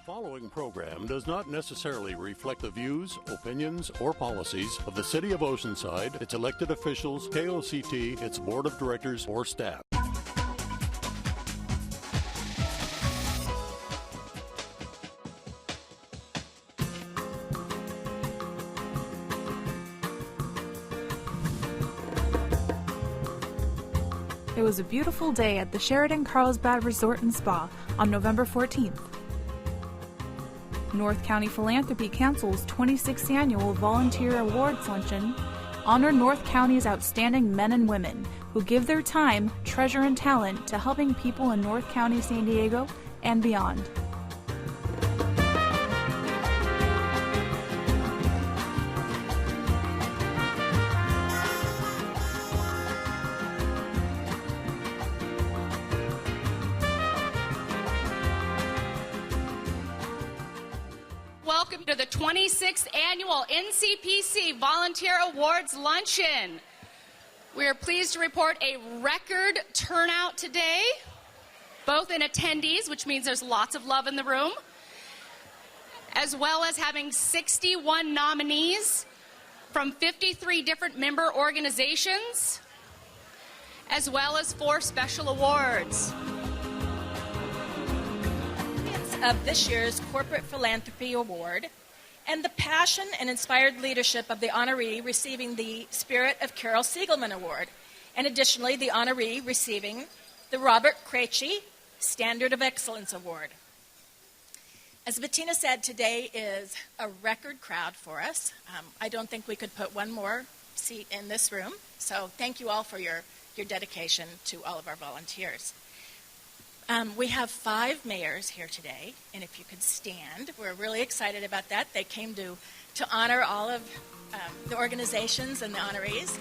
following program does not necessarily reflect the views, opinions, or policies of the City of Oceanside, its elected officials, KOCT, its board of directors, or staff. It was a beautiful day at the Sheraton Carlsbad Resort and Spa on November 14th. North County Philanthropy Council's 26th Annual Volunteer Awards Luncheon honored North County's outstanding men and women who give their time, treasure, and talent to helping people in North County, San Diego, and beyond. Welcome to the 26th Annual NCPC Volunteer Awards Luncheon. We are pleased to report a record turnout today, both in attendees, which means there's lots of love in the room, as well as having 61 nominees from 53 different member organizations, as well as 4 special awards. Of this year's Corporate Philanthropy Award and the passion and inspired leadership of the honoree receiving the Spirit of Carol Siegelman Award, and additionally the honoree receiving the Robert Krejci Standard of Excellence Award. As Bettina said, today is a record crowd for us. I don't think we could put one more seat in this room, so thank you all for your dedication to all of our volunteers. We have 5 mayors here today, and if you could stand, we're really excited about that. They came to honor all of the organizations and the honorees.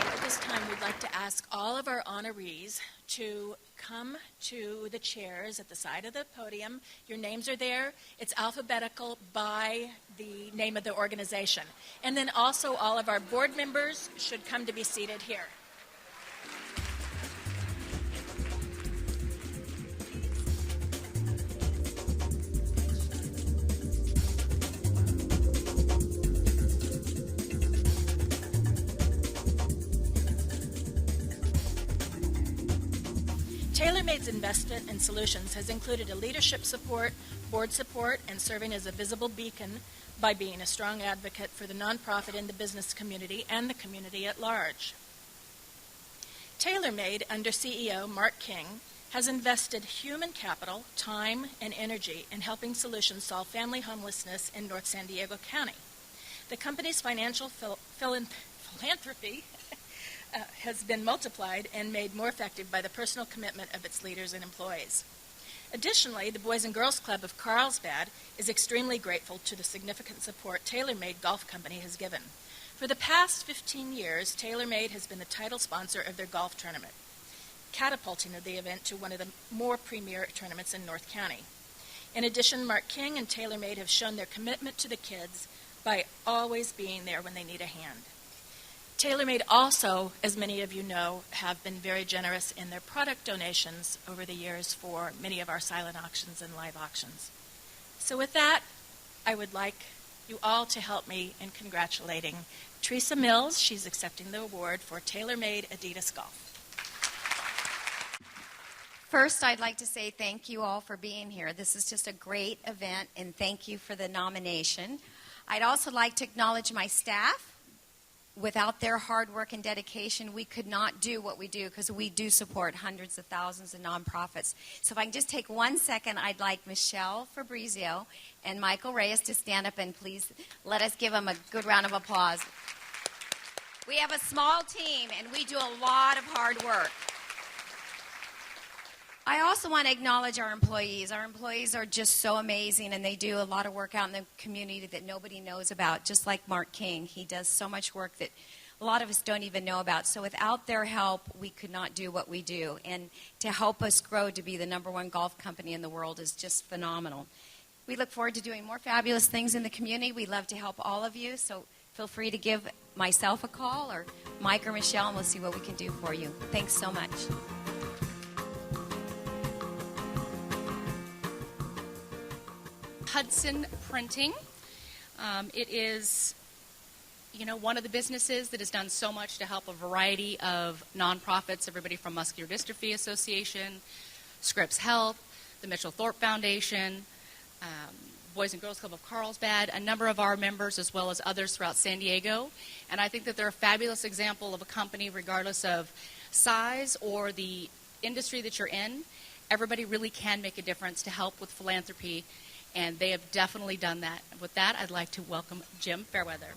At this time, we'd like to ask all of our honorees to come to the chairs at the side of the podium. Your names are there. It's alphabetical by the name of the organization. And then also all of our board members should come to be seated here. TaylorMade's investment in solutions has included a leadership support, board support, and serving as a visible beacon by being a strong advocate for the nonprofit in the business community and the community at large. TaylorMade, under CEO Mark King, has invested human capital, time, and energy in helping solutions solve family homelessness in North San Diego County. The company's financial philanthropy has been multiplied and made more effective by the personal commitment of its leaders and employees. Additionally, the Boys and Girls Club of Carlsbad is extremely grateful to the significant support TaylorMade Golf Company has given. For the past 15 years, TaylorMade has been the title sponsor of their golf tournament, catapulting the event to one of the more premier tournaments in North County. In addition, Mark King and TaylorMade have shown their commitment to the kids by always being there when they need a hand. TaylorMade also, as many of you know, have been very generous in their product donations over the years for many of our silent auctions and live auctions. So with that, I would like you all to help me in congratulating Teresa Mills. She's accepting the award for TaylorMade Adidas Golf. First, I'd like to say thank you all for being here. This is just a great event, and thank you for the nomination. I'd also like to acknowledge my staff. Without their hard work and dedication, we could not do what we do, because we do support hundreds of thousands of nonprofits. So if I can just take 1 second, I'd like Michelle Fabrizio and Michael Reyes to stand up, and please let us give them a good round of applause. We have a small team, and we do a lot of hard work. I also want to acknowledge our employees. Our employees are just so amazing, and they do a lot of work out in the community that nobody knows about, just like Mark King. He does so much work that a lot of us don't even know about. So without their help, we could not do what we do. And to help us grow to be the #1 golf company in the world is just phenomenal. We look forward to doing more fabulous things in the community. We love to help all of you, so feel free to give myself a call or Mike or Michelle, and we'll see what we can do for you. Thanks so much. Hudson Printing. It is, one of the businesses that has done so much to help a variety of nonprofits, everybody from Muscular Dystrophy Association, Scripps Health, the Mitchell Thorpe Foundation, Boys and Girls Club of Carlsbad, a number of our members as well as others throughout San Diego. And I think that they're a fabulous example of a company, regardless of size or the industry that you're in. Everybody really can make a difference to help with philanthropy, and they have definitely done that. With that, I'd like to welcome Jim Fairweather.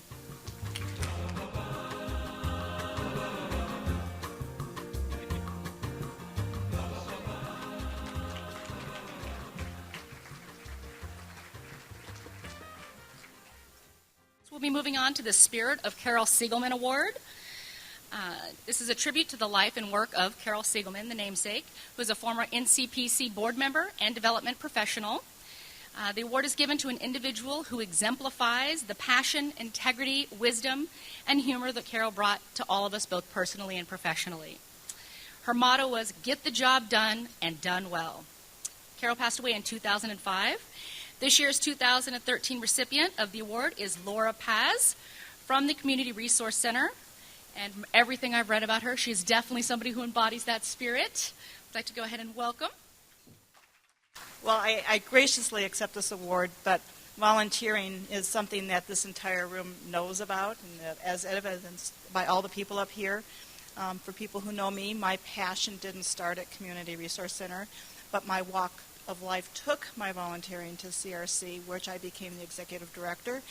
We'll be moving on to the Spirit of Carol Siegelman Award. This is a tribute to the life and work of Carol Siegelman, the namesake, who is a former NCPC board member and development professional. The award is given to an individual who exemplifies the passion, integrity, wisdom, and humor that Carol brought to all of us, both personally and professionally. Her motto was, "Get the job done and done well." Carol passed away in 2005. This year's 2013 recipient of the award is Laura Paz from the Community Resource Center. And from everything I've read about her, she's definitely somebody who embodies that spirit. I'd like to go ahead and welcome. Well, I graciously accept this award, but volunteering is something that this entire room knows about, and that, as evidenced by all the people up here. For people who know me, my passion didn't start at Community Resource Center, but my walk of life took my volunteering to CRC, which I became the executive director.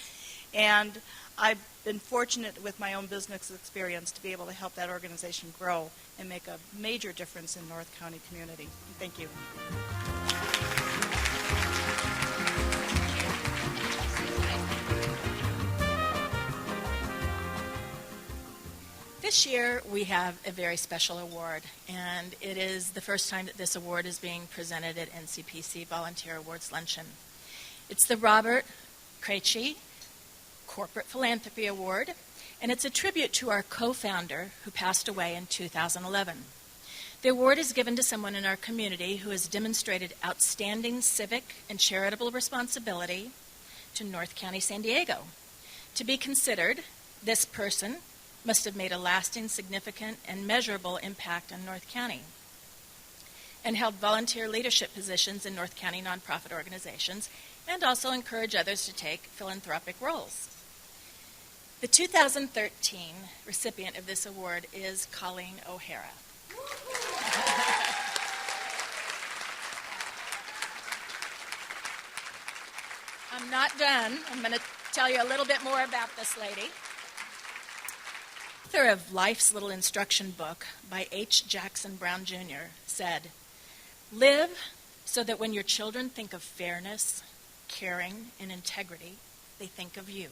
And I've been fortunate with my own business experience to be able to help that organization grow and make a major difference in North County community. Thank you. This year we have a very special award, and it is the first time that this award is being presented at NCPC Volunteer Awards Luncheon. It's the Robert Krejci Corporate Philanthropy Award, and it's a tribute to our co-founder who passed away in 2011. The award is given to someone in our community who has demonstrated outstanding civic and charitable responsibility to North County, San Diego. To be considered, this person must have made a lasting, significant, and measurable impact on North County and held volunteer leadership positions in North County nonprofit organizations, and also encourage others to take philanthropic roles. The 2013 recipient of this award is Colleen O'Hara. I'm not done. I'm going to tell you a little bit more about this lady. The author of Life's Little Instruction Book by H. Jackson Brown Jr. said, "Live so that when your children think of fairness, caring, and integrity, they think of you."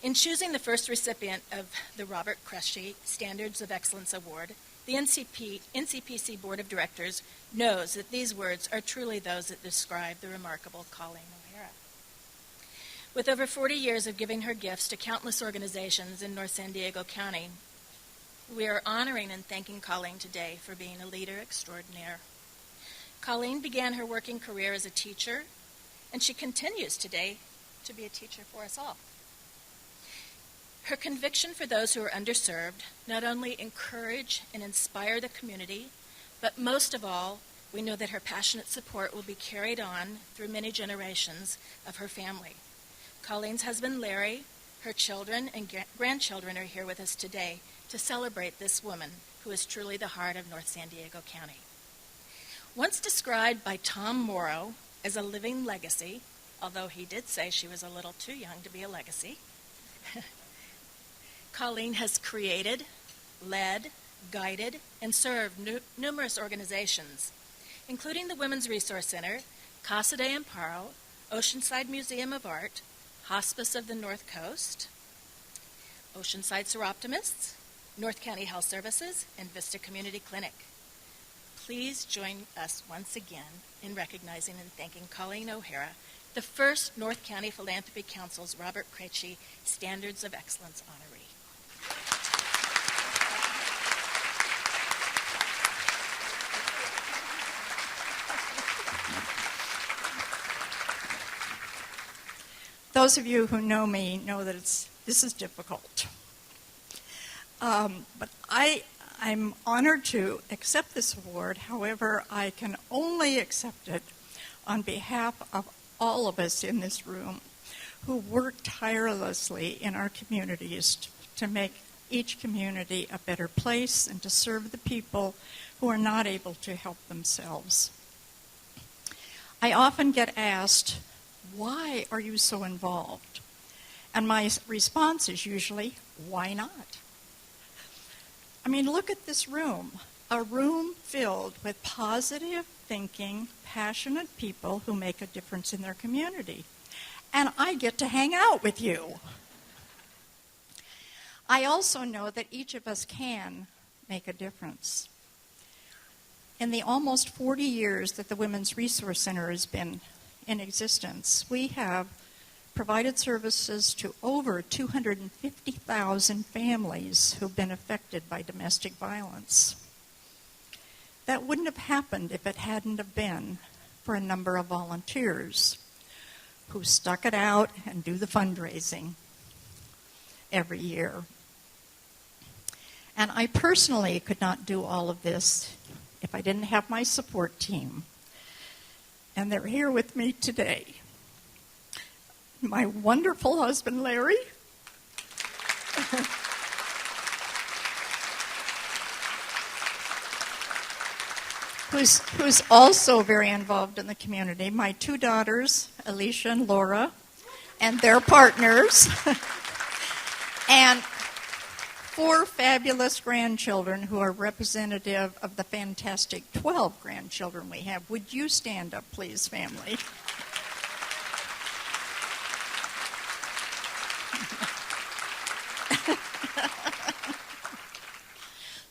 In choosing the first recipient of the Robert Krejci Standards of Excellence Award, the NCPC Board of Directors knows that these words are truly those that describe the remarkable Colleen O'Hara. With over 40 years of giving her gifts to countless organizations in North San Diego County, we are honoring and thanking Colleen today for being a leader extraordinaire. Colleen began her working career as a teacher, and she continues today to be a teacher for us all. Her conviction for those who are underserved not only encourage and inspire the community, but most of all, we know that her passionate support will be carried on through many generations of her family. Colleen's husband, Larry, her children, and grandchildren are here with us today to celebrate this woman who is truly the heart of North San Diego County. Once described by Tom Morrow as a living legacy, although he did say she was a little too young to be a legacy, Colleen has created, led, guided, and served numerous organizations, including the Women's Resource Center, Casa de Amparo, Oceanside Museum of Art, Hospice of the North Coast, Oceanside Seroptimists, North County Health Services, and Vista Community Clinic. please join us once again in recognizing and thanking Colleen O'Hara, the first North County Philanthropy Council's Robert Krejci Standards of Excellence honoree. Those of you who know me know that this is difficult. But I'm honored to accept this award. However, I can only accept it on behalf of all of us in this room who work tirelessly in our communities to make each community a better place and to serve the people who are not able to help themselves. I often get asked, why are you so involved? And my response is usually, why not? I mean, look at this room, a room filled with positive thinking, passionate people who make a difference in their community. And I get to hang out with you. I also know that each of us can make a difference. In the almost 40 years that the Women's Resource Center has been in existence, we have provided services to over 250,000 families who've been affected by domestic violence. That wouldn't have happened if it hadn't have been for a number of volunteers who stuck it out and do the fundraising every year. And I personally could not do all of this if I didn't have my support team. And they're here with me today. My wonderful husband, Larry. who's also very involved in the community. My two daughters, Alicia and Laura, and their partners. And 4 fabulous grandchildren who are representative of the fantastic 12 grandchildren we have. Would you stand up, please, family?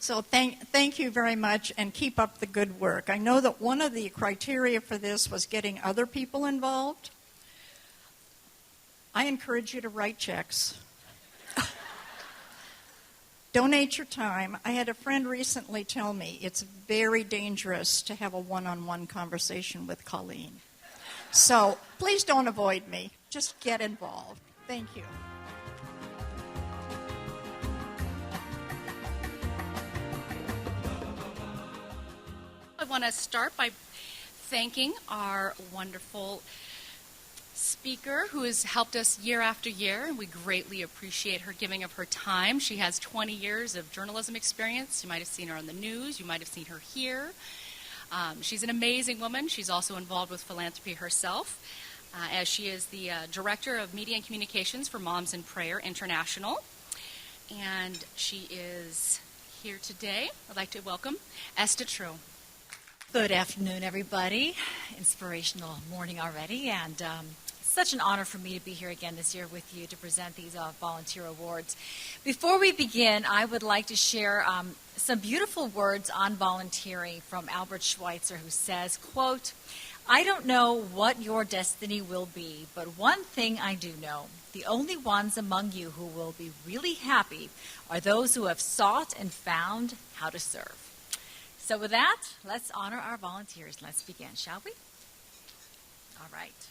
So thank you very much, and keep up the good work. I know that one of the criteria for this was getting other people involved. I encourage you to write checks. Donate your time. I had a friend recently tell me it's very dangerous to have a one-on-one conversation with Colleen. So please don't avoid me. Just get involved. Thank you. I want to start by thanking our wonderful speaker who has helped us year after year, and we greatly appreciate her giving of her time. She has 20 years of journalism experience. You might have seen her on the news. You might have seen her here. She's an amazing woman. She's also involved with philanthropy herself, as she is the Director of Media and Communications for Moms in Prayer International. And she is here today. I'd like to welcome Esther True. Good afternoon, everybody. Inspirational morning already, and it's such an honor for me to be here again this year with you to present these volunteer awards. Before we begin, I would like to share some beautiful words on volunteering from Albert Schweitzer, who says, quote, "I don't know what your destiny will be, but one thing I do know. The only ones among you who will be really happy are those who have sought and found how to serve." So with that, let's honor our volunteers. Let's begin, shall we? All right.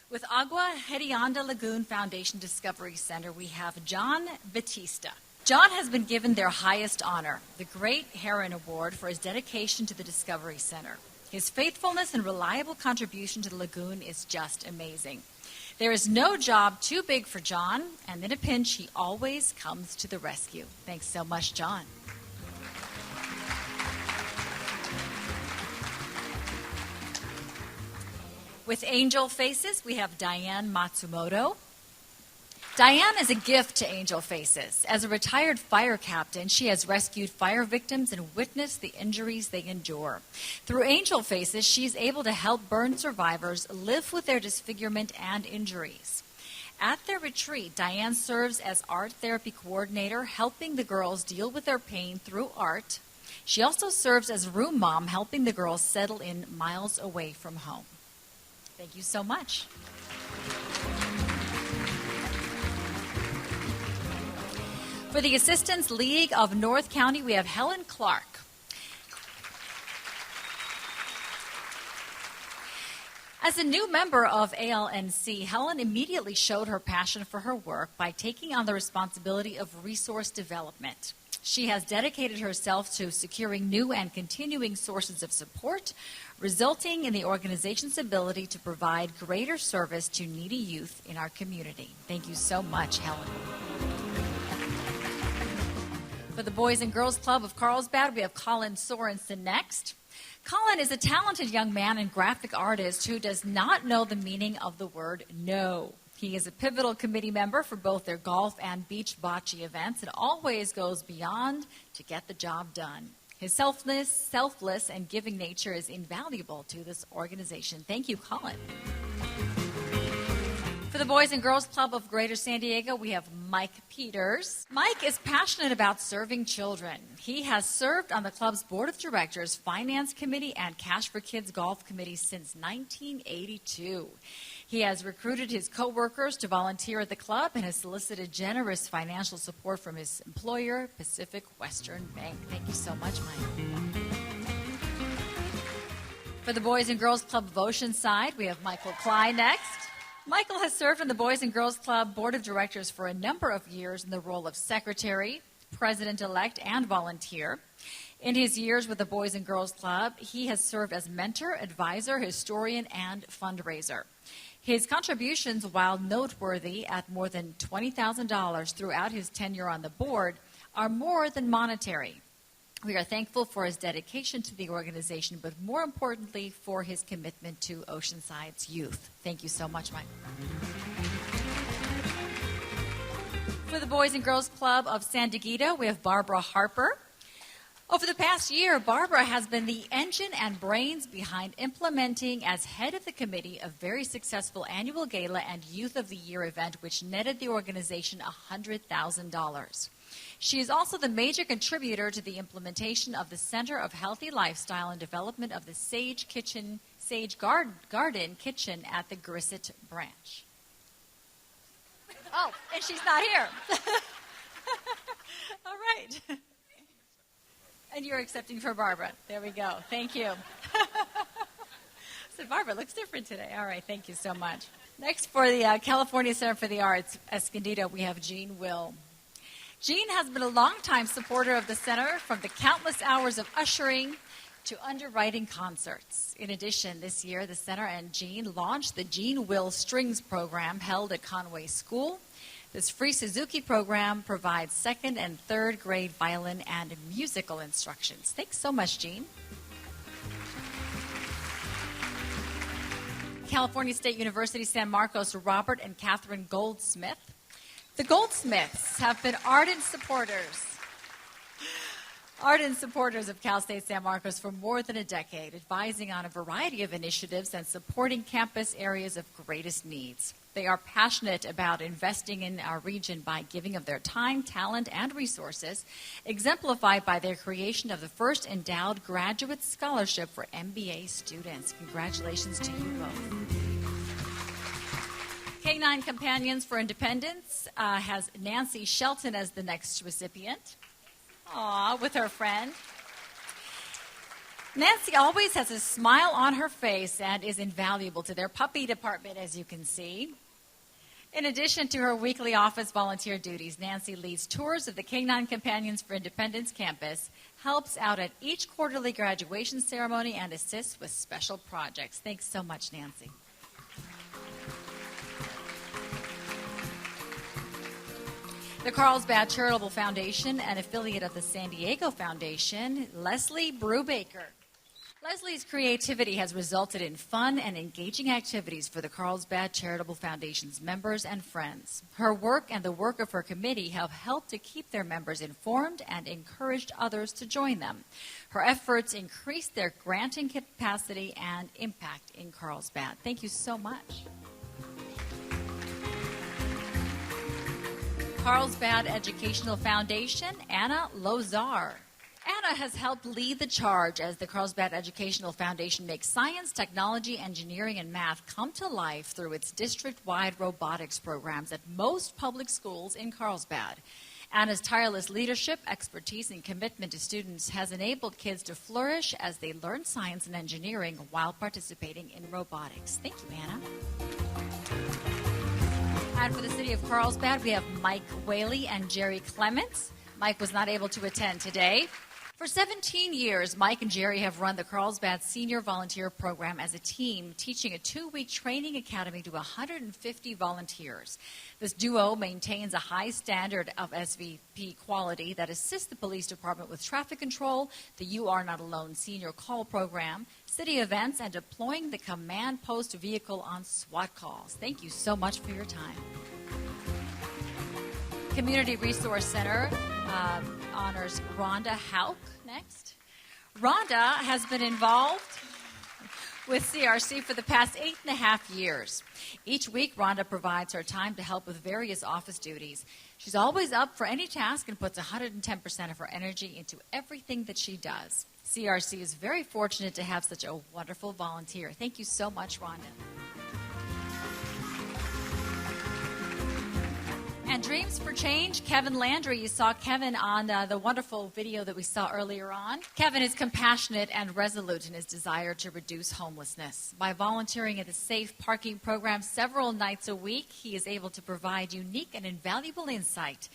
With Agua Hedionda Lagoon Foundation Discovery Center, we have John Batista. John has been given their highest honor, the Great Heron Award, for his dedication to the Discovery Center. His faithfulness and reliable contribution to the lagoon is just amazing. There is no job too big for John, and in a pinch, he always comes to the rescue. Thanks so much, John. With Angel Faces, we have Diane Matsumoto. Diane is a gift to Angel Faces. As a retired fire captain, she has rescued fire victims and witnessed the injuries they endure. Through Angel Faces, she's able to help burn survivors live with their disfigurement and injuries. At their retreat, Diane serves as art therapy coordinator, helping the girls deal with their pain through art. She also serves as room mom, helping the girls settle in miles away from home. Thank you so much. For the Assistance League of North County, we have Helen Clark. As a new member of ALNC, Helen immediately showed her passion for her work by taking on the responsibility of resource development. She has dedicated herself to securing new and continuing sources of support, resulting in the organization's ability to provide greater service to needy youth in our community. Thank you so much, Helen. For the Boys and Girls Club of Carlsbad, we have Collin Sorensen next. Collin is a talented young man and graphic artist who does not know the meaning of the word no. He is a pivotal committee member for both their golf and beach bocce events and always goes beyond to get the job done. His selfless, and giving nature is invaluable to this organization. Thank you, Collin. For the Boys and Girls Club of Greater San Diego, we have Mike Peters. Mike is passionate about serving children. He has served on the club's board of directors, finance committee, and Cash for Kids golf committee since 1982. He has recruited his co-workers to volunteer at the club and has solicited generous financial support from his employer, Pacific Western Bank. Thank you so much, Mike. For the Boys and Girls Club of Oceanside, we have Michael Klein next. Michael has served on the Boys and Girls Club Board of Directors for a number of years in the role of secretary, president-elect, and volunteer. In his years with the Boys and Girls Club, he has served as mentor, advisor, historian, and fundraiser. His contributions, while noteworthy at more than $20,000 throughout his tenure on the board, are more than monetary. We are thankful for his dedication to the organization, but more importantly, for his commitment to Oceanside's youth. Thank you so much, Mike. For the Boys and Girls Club of San Dieguito, we have Barbara Harper. Over the past year, Barbara has been the engine and brains behind implementing, as head of the committee, a very successful annual gala and Youth of the Year event, which netted the organization $100,000. She is also the major contributor to the implementation of the Center of Healthy Lifestyle and development of the Sage Garden Kitchen at the Grisset branch. Oh, and she's not here. All right. And you're accepting for Barbara. There we go. Thank you. So Barbara looks different today. All right. Thank you so much. Next, for the California Center for the Arts, Escondido, we have Jean Will. Jean has been a longtime supporter of the center, from the countless hours of ushering to underwriting concerts. In addition, this year, the center and Jean launched the Jean Will Strings program held at Conway School. This free Suzuki program provides second and third grade violin and musical instructions. Thanks so much, Jean. California State University San Marcos, Robert and Catherine Goldsmith. The Goldsmiths have been ardent supporters of Cal State San Marcos for more than a decade, advising on a variety of initiatives and supporting campus areas of greatest needs. They are passionate about investing in our region by giving of their time, talent, and resources, exemplified by their creation of the first endowed graduate scholarship for MBA students. Congratulations to you both. K9 Companions for Independence has Nancy Shelton as the next recipient. Aw, with her friend. Nancy always has a smile on her face and is invaluable to their puppy department, as you can see. In addition to her weekly office volunteer duties, Nancy leads tours of the K9 Companions for Independence campus, helps out at each quarterly graduation ceremony, and assists with special projects. Thanks so much, Nancy. The Carlsbad Charitable Foundation, an affiliate of the San Diego Foundation, Leslie Brubaker. Leslie's creativity has resulted in fun and engaging activities for the Carlsbad Charitable Foundation's members and friends. Her work and the work of her committee have helped to keep their members informed and encouraged others to join them. Her efforts increase their granting capacity and impact in Carlsbad. Thank you so much. Carlsbad Educational Foundation, Anna LOZAR. Fiona has helped lead the charge as the CARLSBAD Educational Foundation makes science, technology, engineering, and math come to life through its district-wide robotics programs at most public schools in Carlsbad. Anna's tireless leadership, expertise, and commitment to students has enabled kids to flourish as they learn science and engineering while participating in robotics. Thank you, Anna. And for the city of Carlsbad, we have Mike Whaley and Jerry Clements. Mike was not able to attend today. For 17 years, Mike and Jerry have run the Carlsbad Senior Volunteer Program as a team, teaching a 2-week training academy to 150 volunteers. This duo maintains a high standard of SVP quality that assists the police department with traffic control, the You Are Not Alone senior call program, city events, and deploying the command post vehicle on SWAT calls. Thank you so much for your time. Community Resource Center honors Rhonda Hauk next. Rhonda has been involved with CRC for the past 8.5 years. Each week, Rhonda provides her time to help with various office duties. She's always up for any task and puts 110% of her energy into everything that she does. CRC is very fortunate to have such a wonderful volunteer. Thank you so much, Rhonda. And Dreams for Change, Kevin Landry. You saw Kevin on the wonderful video that we saw earlier on. Kevin is compassionate and resolute in his desire to reduce homelessness. By volunteering at the Safe Parking Program several nights a week, he is able to provide unique and invaluable insight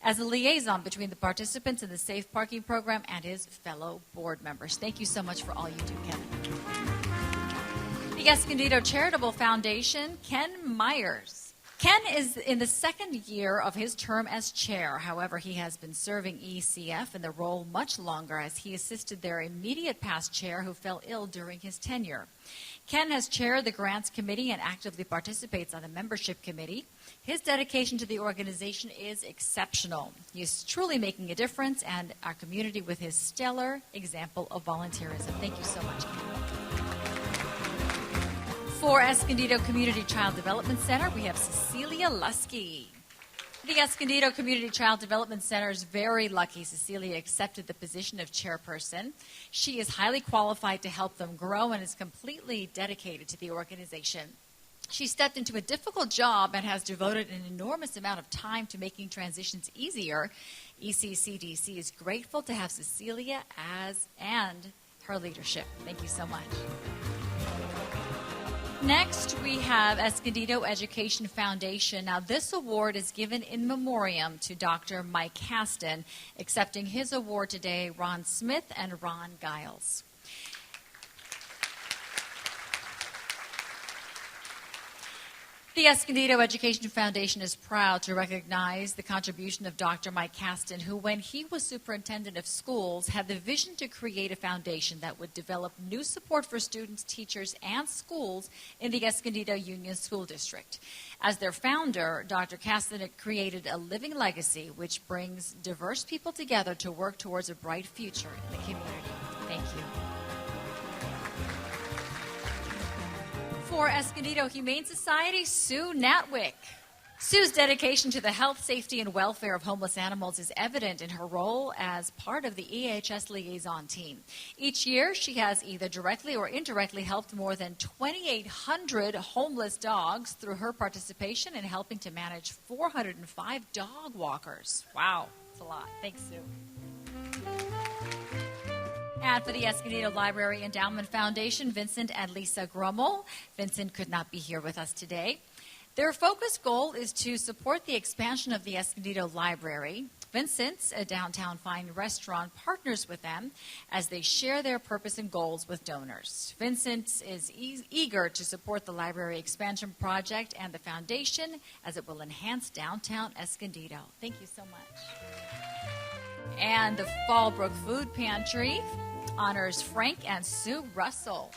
as a liaison between the participants in the Safe Parking Program and his fellow board members. Thank you so much for all you do, Kevin. The Escondido Charitable Foundation, Ken Myers. Ken is in the second year of his term as chair. However, he has been serving ECF in the role much longer as he assisted their immediate past chair who fell ill during his tenure. Ken has chaired the Grants Committee and actively participates on the Membership Committee. His dedication to the organization is exceptional. He is truly making a difference and our community with his stellar example of volunteerism. Thank you so much, Ken. For Escondido Community Child Development Center, we have Cecilia Lusky. The Escondido Community Child Development Center is very lucky Cecilia accepted the position of chairperson. She is highly qualified to help them grow and is completely dedicated to the organization. She stepped into a difficult job and has devoted an enormous amount of time to making transitions easier. ECCDC is grateful to have Cecilia and her leadership. Thank you so much. Next, we have Escondido Education Foundation. Now, this award is given in memoriam to Dr. Mike Haston. Accepting his award today, Ron Smith and Ron Giles. The Escondido Education Foundation is proud to recognize the contribution of Dr. Mike Haston, who, when he was superintendent of schools, had the vision to create a foundation that would develop new support for students, teachers, and schools in the Escondido Union School District. As their founder, Dr. Haston created a living legacy which brings diverse people together to work towards a bright future in the community. Thank you. For Escondido Humane Society, Sue Natwick. Sue's dedication to the health, safety, and welfare of homeless animals is evident in her role as part of the EHS liaison team. Each year, she has either directly or indirectly helped more than 2,800 homeless dogs through her participation in helping to manage 405 dog walkers. Wow, that's a lot. Thanks, Sue. And for the Escondido Library Endowment Foundation, Vincent and Lisa Grummel. Vincent could not be here with us today. Their focus goal is to support the expansion of the Escondido Library. Vincent's, a downtown fine restaurant, partners with them as they share their purpose and goals with donors. Vincent is eager to support the library expansion project and the foundation as it will enhance downtown Escondido. Thank you so much. And the Fallbrook Food Pantry honors Frank and Sue Russell.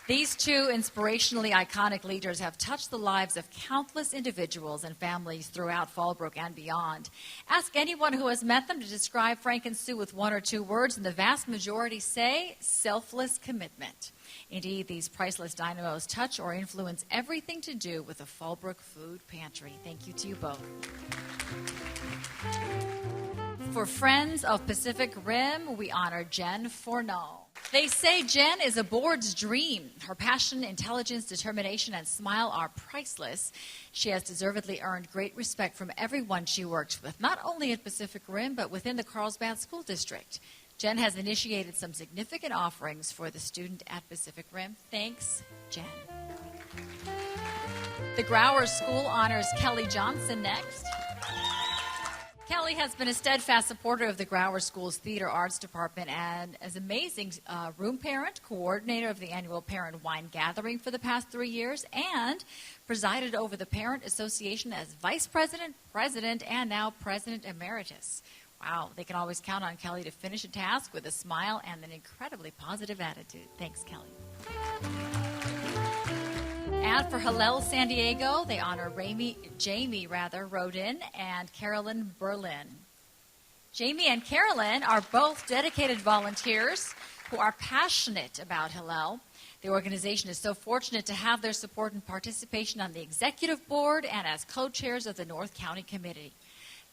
These two inspirationally iconic leaders have touched the lives of countless individuals and families throughout Fallbrook and beyond. Ask anyone who has met them to describe Frank and Sue with one or two words, and the vast majority say selfless commitment. Indeed, these priceless dynamos touch or influence everything to do with the Fallbrook Food Pantry. Thank you to you both. For Friends of Pacific Rim, we honor Jen FORNAL. They say Jen is a board's dream. Her passion, intelligence, determination, and smile are priceless. She has deservedly earned great respect from everyone she works with, not only at Pacific Rim, but within the CARLSBAD School District. Jen has initiated some significant offerings for the student at Pacific Rim. Thanks, Jen. The GRAUER School honors Kelly Johnson next. Kelly has been a steadfast supporter of the GRAUER School's Theater Arts Department and as amazing room parent, coordinator of the annual Parent Wine Gathering for the past 3 years, and presided over the Parent Association as Vice President, President, and now President Emeritus. Wow, they can always count on Kelly to finish a task with a smile and an incredibly positive attitude. Thanks, Kelly. And for Hillel San Diego, they honor Jamie Rodin and Carolyn Berlin. Jamie and Carolyn are both dedicated volunteers who are passionate about Hillel. The organization is so fortunate to have their support and participation on the executive board and as co-chairs of the North County Committee.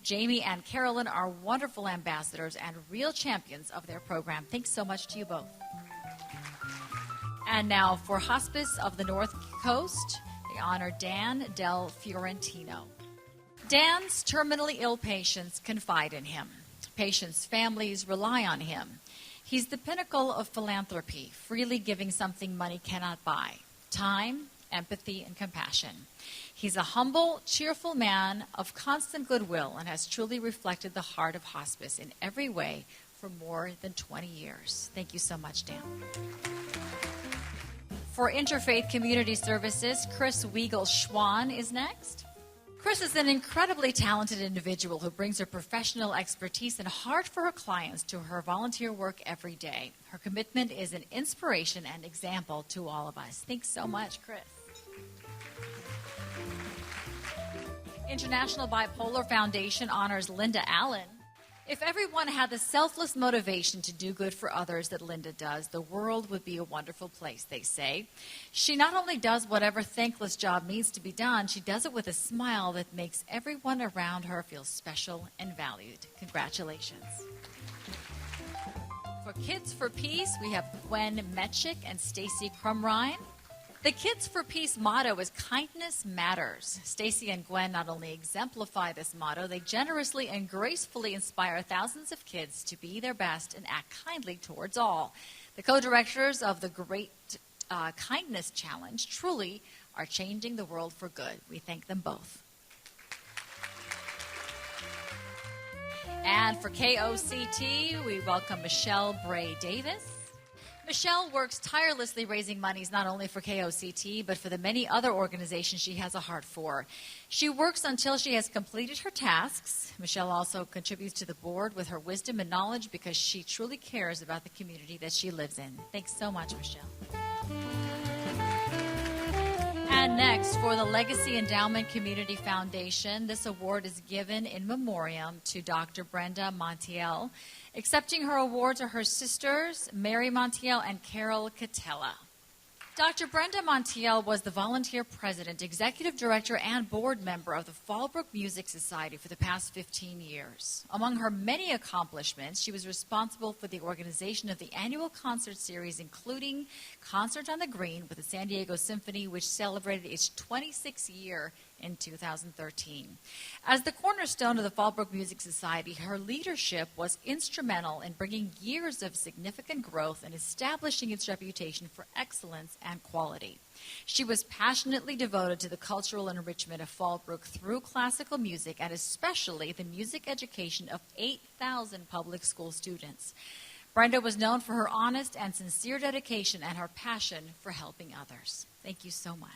Jamie and Carolyn are wonderful ambassadors and real champions of their program. Thanks so much to you both. And now for Hospice of the North Coast, they honor Dan Del Fiorentino. Dan's terminally ill patients confide in him. Patients' families rely on him. He's the pinnacle of philanthropy, freely giving something money cannot buy: time, empathy, and compassion. He's a humble, cheerful man of constant goodwill and has truly reflected the heart of hospice in every way for more than 20 years. Thank you so much, Dan. For Interfaith Community Services, Chris Weigel-Schwan is next. Chris is an incredibly talented individual who brings her professional expertise and heart for her clients to her volunteer work every day. Her commitment is an inspiration and example to all of us. Thanks so much, Chris. International Bipolar Foundation honors Linda Allen. If everyone had the selfless motivation to do good for others that Linda does, the world would be a wonderful place, they say. She not only does whatever thankless job needs to be done, she does it with a smile that makes everyone around her feel special and valued. Congratulations. For Kids for Peace, we have Gwen MEITCHIK and STACEY CRUMRINE. The Kids for Peace motto is kindness matters. Stacey and Gwen not only exemplify this motto, they generously and gracefully inspire thousands of kids to be their best and act kindly towards all. The co-directors of the Great Kindness Challenge truly are changing the world for good. We thank them both. And for KOCT, we welcome Michelle Bray Davis. Michelle works tirelessly raising monies not only for KOCT, but for the many other organizations she has a heart for. She works until she has completed her tasks. Michelle also contributes to the board with her wisdom and knowledge because she truly cares about the community that she lives in. Thanks so much, Michelle. And next, for the Legacy Endowment Community Foundation, this award is given in memoriam to Dr. Brenda Montiel. Accepting her awards are her sisters, Mary Montiel and Carol Catella. Dr. Brenda Montiel was the volunteer president, executive director, and board member of the Fallbrook Music Society for the past 15 years. Among her many accomplishments, she was responsible for the organization of the annual concert series, including Concert on the Green with the San Diego Symphony, which celebrated its 26th year in 2013. As the cornerstone of the Fallbrook Music Society, her leadership was instrumental in bringing years of significant growth and establishing its reputation for excellence and quality. She was passionately devoted to the cultural enrichment of Fallbrook through classical music and especially the music education of 8,000 public school students. Brenda was known for her honest and sincere dedication and her passion for helping others. Thank you so much.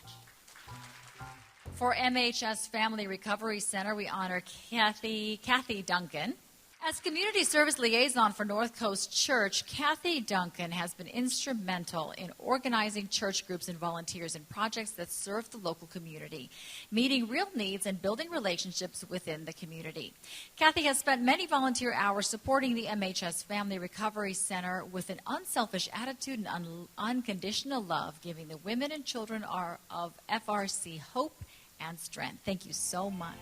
For MHS Family Recovery Center, we honor Kathy Duncan. As Community Service Liaison for North Coast Church, Kathy Duncan has been instrumental in organizing church groups and volunteers in projects that serve the local community, meeting real needs and building relationships within the community. Kathy has spent many volunteer hours supporting the MHS Family Recovery Center with an unselfish attitude and unconditional love, giving the women and children of FRC hope and strength. Thank you so much.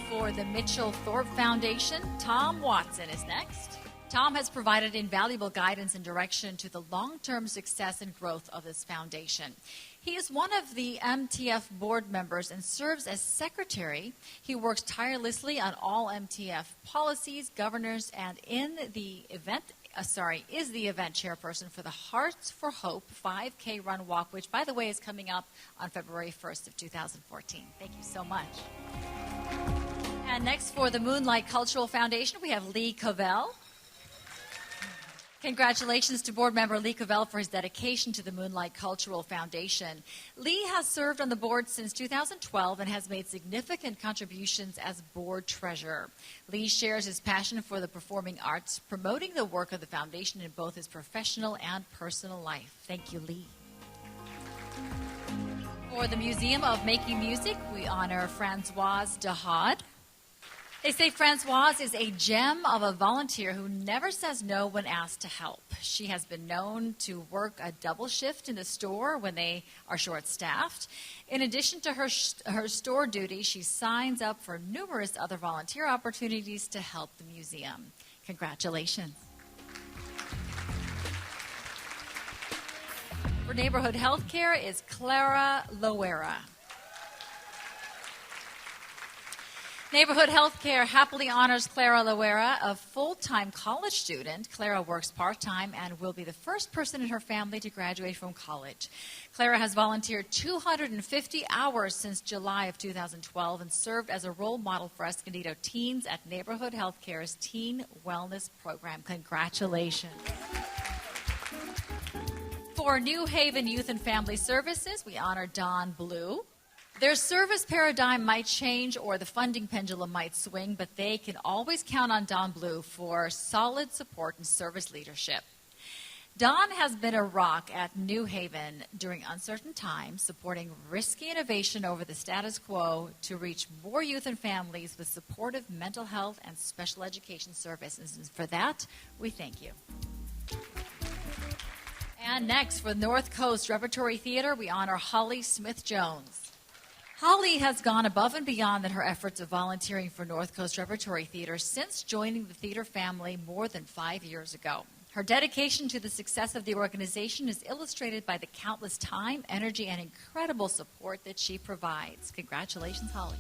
For the Mitchell-Thorpe Foundation, Tom Watson is next. Tom has provided invaluable guidance and direction to the long-term success and growth of this foundation. He is one of the MTF board members and serves as secretary. He works tirelessly on all MTF policies, governors, and is the event chairperson for the Hearts for Hope 5K Run Walk, which, by the way, is coming up on February 1st of 2014. Thank you so much. And next, for the Moonlight Cultural Foundation, we have Lee Covell. Congratulations to board member Lee Covell for his dedication to the Moonlight Cultural Foundation. Lee has served on the board since 2012 and has made significant contributions as board treasurer. Lee shares his passion for the performing arts, promoting the work of the foundation in both his professional and personal life. Thank you, Lee. For the Museum of Making Music, we honor Françoise Dehad. They say Françoise is a gem of a volunteer who never says no when asked to help. She has been known to work a double shift in the store when they are short-staffed. In addition to her store duty, she signs up for numerous other volunteer opportunities to help the museum. Congratulations. For neighborhood health care is Clara Loera. Neighborhood Healthcare happily honors Clara Loera, a full-time college student. Clara works part-time and will be the first person in her family to graduate from college. Clara has volunteered 250 hours since July of 2012 and served as a role model for Escondido teens at Neighborhood Healthcare's Teen Wellness Program. Congratulations. For New Haven Youth and Family Services, we honor Don Blue. Their service paradigm might change or the funding pendulum might swing, but they can always count on Don Blue for solid support and service leadership. Don has been a rock at New Haven during uncertain times, supporting risky innovation over the status quo to reach more youth and families with supportive mental health and special education services. And for that, we thank you. And next, for North Coast Repertory Theater, we honor Holly Smith-Jones. Holly has gone above and beyond in her efforts of volunteering for North Coast Repertory Theater since joining the theater family more than 5 years ago. Her dedication to the success of the organization is illustrated by the countless time, energy, and incredible support that she provides. Congratulations, Holly.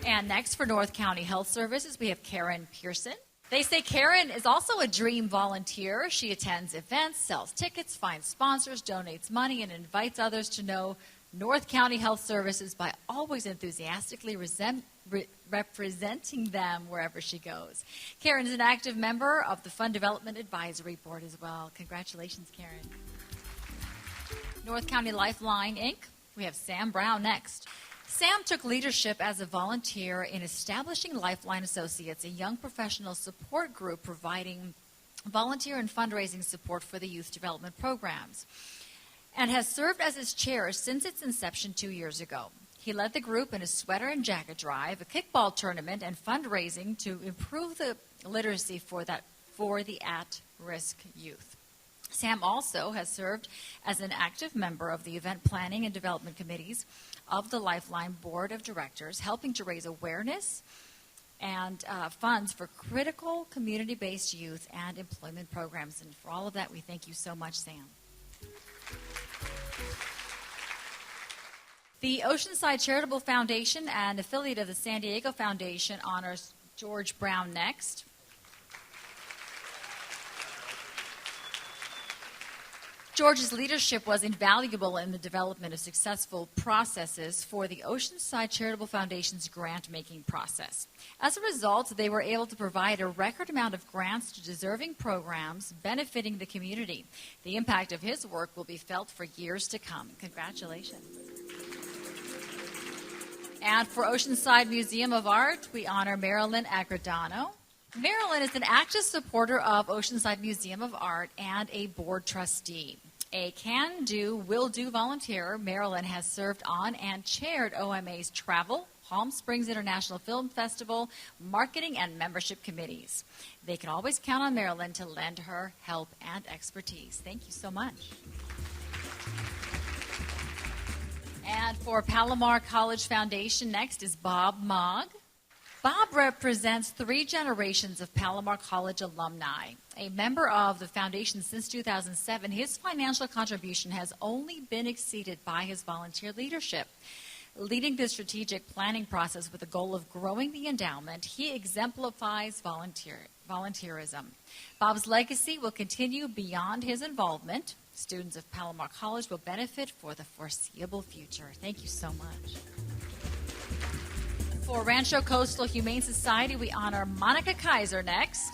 And next, for North County Health Services, we have Karen Pearson. They say Karen is also a dream volunteer. She attends events, sells tickets, finds sponsors, donates money, and invites others to know North County Health Services by always enthusiastically representing them wherever she goes. Karen is an active member of the Fund Development Advisory Board as well. Congratulations, Karen. North County Lifeline, Inc. We have Sam Brown next. Sam took leadership as a volunteer in establishing Lifeline Associates, a young professional support group providing volunteer and fundraising support for the youth development programs, and has served as its chair since its inception 2 years ago. He led the group in a sweater and jacket drive, a kickball tournament, and fundraising to improve the literacy for the at-risk youth. Sam also has served as an active member of the event planning and development committees of the Lifeline Board of Directors, helping to raise awareness and funds for critical community-based youth and employment programs. And for all of that, we thank you so much, Sam. The Oceanside Charitable Foundation, an affiliate of the San Diego Foundation, honors George Brown next. George's leadership was invaluable in the development of successful processes for the Oceanside Charitable Foundation's grant-making process. As a result, they were able to provide a record amount of grants to deserving programs benefiting the community. The impact of his work will be felt for years to come. Congratulations. And for Oceanside Museum of Art, we honor Marilyn Agradano. Marilyn is an active supporter of Oceanside Museum of Art and a board trustee. A can-do, will-do volunteer, Marilyn has served on and chaired OMA's Travel, Palm Springs International Film Festival, marketing, and membership committees. They can always count on Marilyn to lend her help and expertise. Thank you so much. And For Palomar College Foundation, next is Bob Mogg. Bob represents 3 generations of Palomar College alumni. A member of the foundation since 2007, his financial contribution has only been exceeded by his volunteer leadership. Leading the strategic planning process with the goal of growing the endowment, he exemplifies volunteerism. Bob's legacy will continue beyond his involvement. Students of Palomar College will benefit for the foreseeable future. Thank you so much. For Rancho Coastal Humane Society, we honor Monica Kaiser next.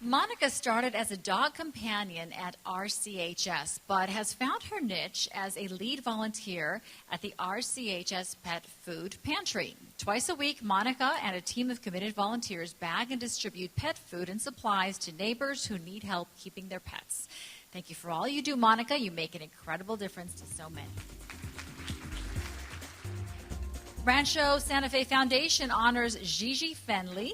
Monica started as a dog companion at RCHS, but has found her niche as a lead volunteer at the RCHS Pet Food Pantry. Twice a week, Monica and a team of committed volunteers bag and distribute pet food and supplies to neighbors who need help keeping their pets. Thank you for all you do, Monica. You make an incredible difference to so many. Rancho Santa Fe Foundation honors Gigi Fenley.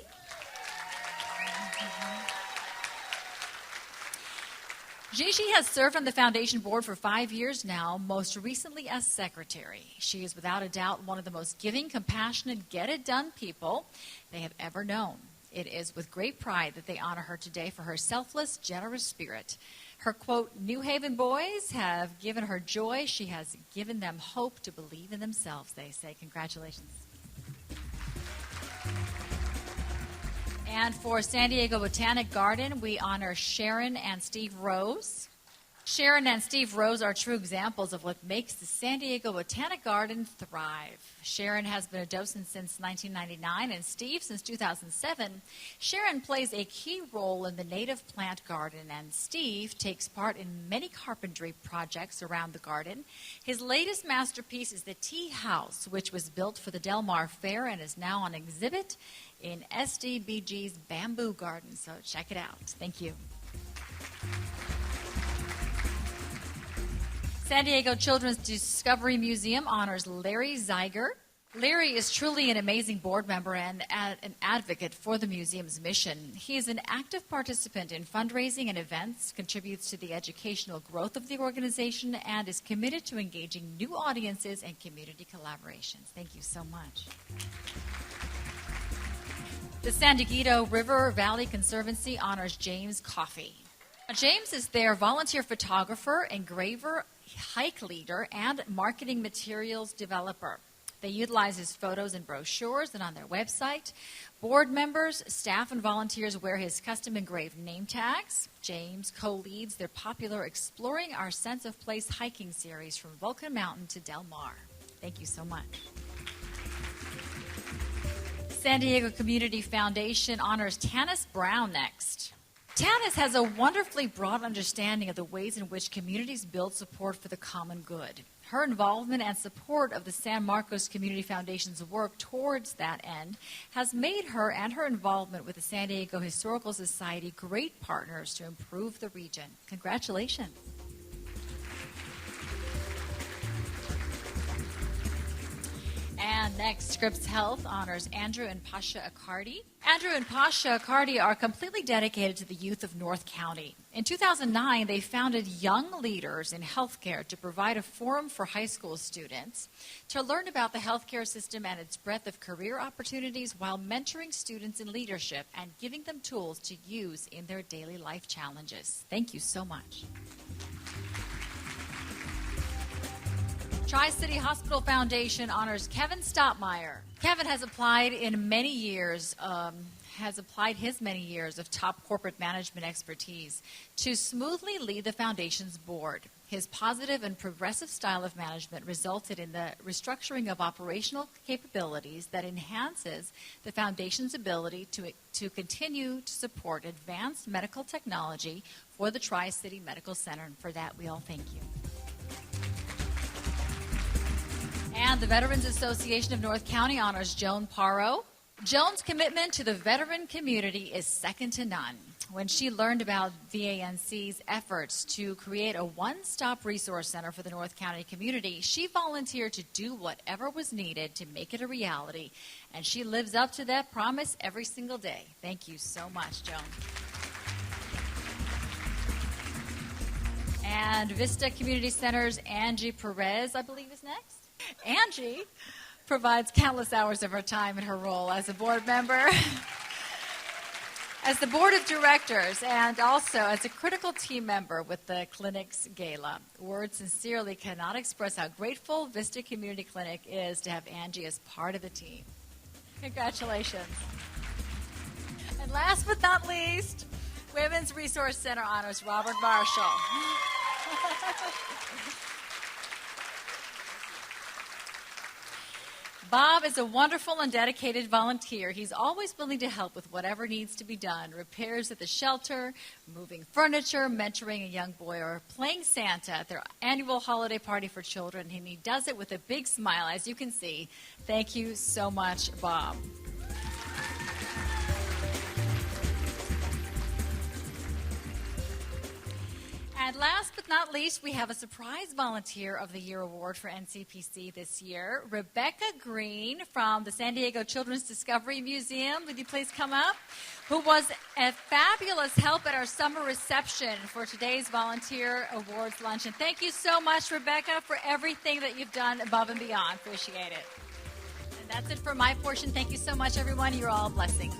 Gigi has served on the foundation board for 5 years now, most recently as secretary. She is without a doubt one of the most giving, compassionate, get-it-done people they have ever known. It is with great pride that they honor her today for her selfless, generous spirit. Her, quote, New Haven boys have given her joy. She has given them hope to believe in themselves, they say. Congratulations. And for San Diego Botanic Garden, we honor Sharon and Steve Rose. Sharon and Steve Rose are true examples of what makes the San Diego Botanic Garden thrive. Sharon has been a docent since 1999 and Steve since 2007. Sharon plays a key role in the native plant garden, and Steve takes part in many carpentry projects around the garden. His latest masterpiece is the Tea House, which was built for the Del Mar Fair and is now on exhibit in SDBG's Bamboo Garden. So check it out. Thank you. San Diego Children's Discovery Museum honors Larry Zeiger. Larry is truly an amazing board member and an advocate for the museum's mission. He is an active participant in fundraising and events, contributes to the educational growth of the organization, and is committed to engaging new audiences and community collaborations. Thank you so much. The San Dieguito River Valley Conservancy honors James Coffey. James is their volunteer photographer, engraver, hike leader, and marketing materials developer. They utilize his photos in brochures and on their website. Board members, staff, and volunteers wear his custom engraved name tags. James co-leads their popular Exploring Our Sense of Place hiking series from Vulcan Mountain to Del Mar. Thank you so much. San Diego Community Foundation honors Tanis Brown next. Tanis has a wonderfully broad understanding of the ways in which communities build support for the common good. Her involvement and support of the San Marcos Community Foundation's work towards that end has made her and her involvement with the San Diego Historical Society great partners to improve the region. Congratulations. And next, Scripps Health honors Andrew and Pasha Accardi. Andrew and Pasha Accardi are completely dedicated to the youth of North County. In 2009, they founded Young Leaders in Healthcare to provide a forum for high school students to learn about the healthcare system and its breadth of career opportunities while mentoring students in leadership and giving them tools to use in their daily life challenges. Thank you so much. Tri-City Hospital Foundation honors Kevin Stottmeyer. Kevin has applied his many years of top corporate management expertise to smoothly lead the foundation's board. His positive and progressive style of management resulted in the restructuring of operational capabilities that enhances the foundation's ability to continue to support advanced medical technology for the Tri-City Medical Center, and for that we all thank you. And the Veterans Association of North County honors Joan Parro. Joan's commitment to the veteran community is second to none. When she learned about VANC's efforts to create a one-stop resource center for the North County community, she volunteered to do whatever was needed to make it a reality, and she lives up to that promise every single day. Thank you so much, Joan. And Vista Community Center's Angie Perez, I believe, is next. Angie provides countless hours of her time in her role as a board member, as the board of directors, and also as a critical team member with the clinic's gala. Words sincerely cannot express how grateful Vista Community Clinic is to have Angie as part of the team. Congratulations. And last but not least, Women's Resource Center honors Robert Marshall. Bob is a wonderful and dedicated volunteer. He's always willing to help with whatever needs to be done. Repairs at the shelter, moving furniture, mentoring a young boy, or playing Santa at their annual holiday party for children. And he does it with a big smile, as you can see. Thank you so much, Bob. And last but not least, we have a surprise Volunteer of the Year award for NCPC this year. Rebecca Green from the San Diego Children's Discovery Museum. Would you please come up? Who was a fabulous help at our summer reception for today's Volunteer Awards Luncheon. Thank you so much, Rebecca, for everything that you've done above and beyond. Appreciate it. And that's it for my portion. Thank you so much, everyone. You're all a blessing.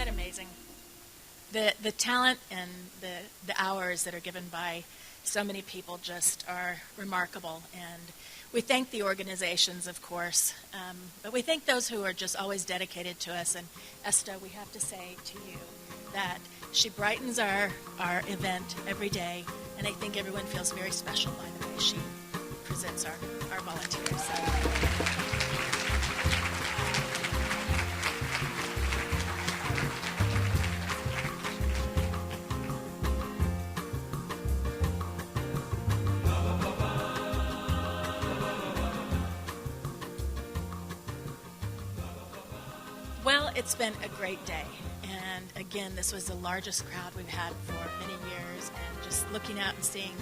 Amazing. The talent and the hours that are given by so many people just are remarkable. And we thank the organizations, of course, but we thank those who are just always dedicated to us. And Esta, we have to say to you that she brightens our event every day, and I think everyone feels very special by the way she presents our volunteers. So. Well, it's been a great day, and again, this was the largest crowd we've had for many years, and just looking out and seeing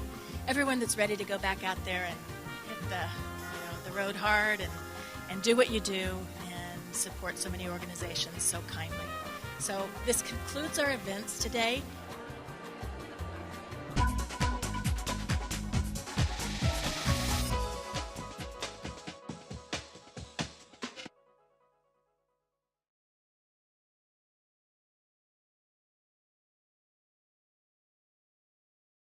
everyone that's ready to go back out there and hit the road hard and do what you do and support so many organizations so kindly. So this concludes our events today.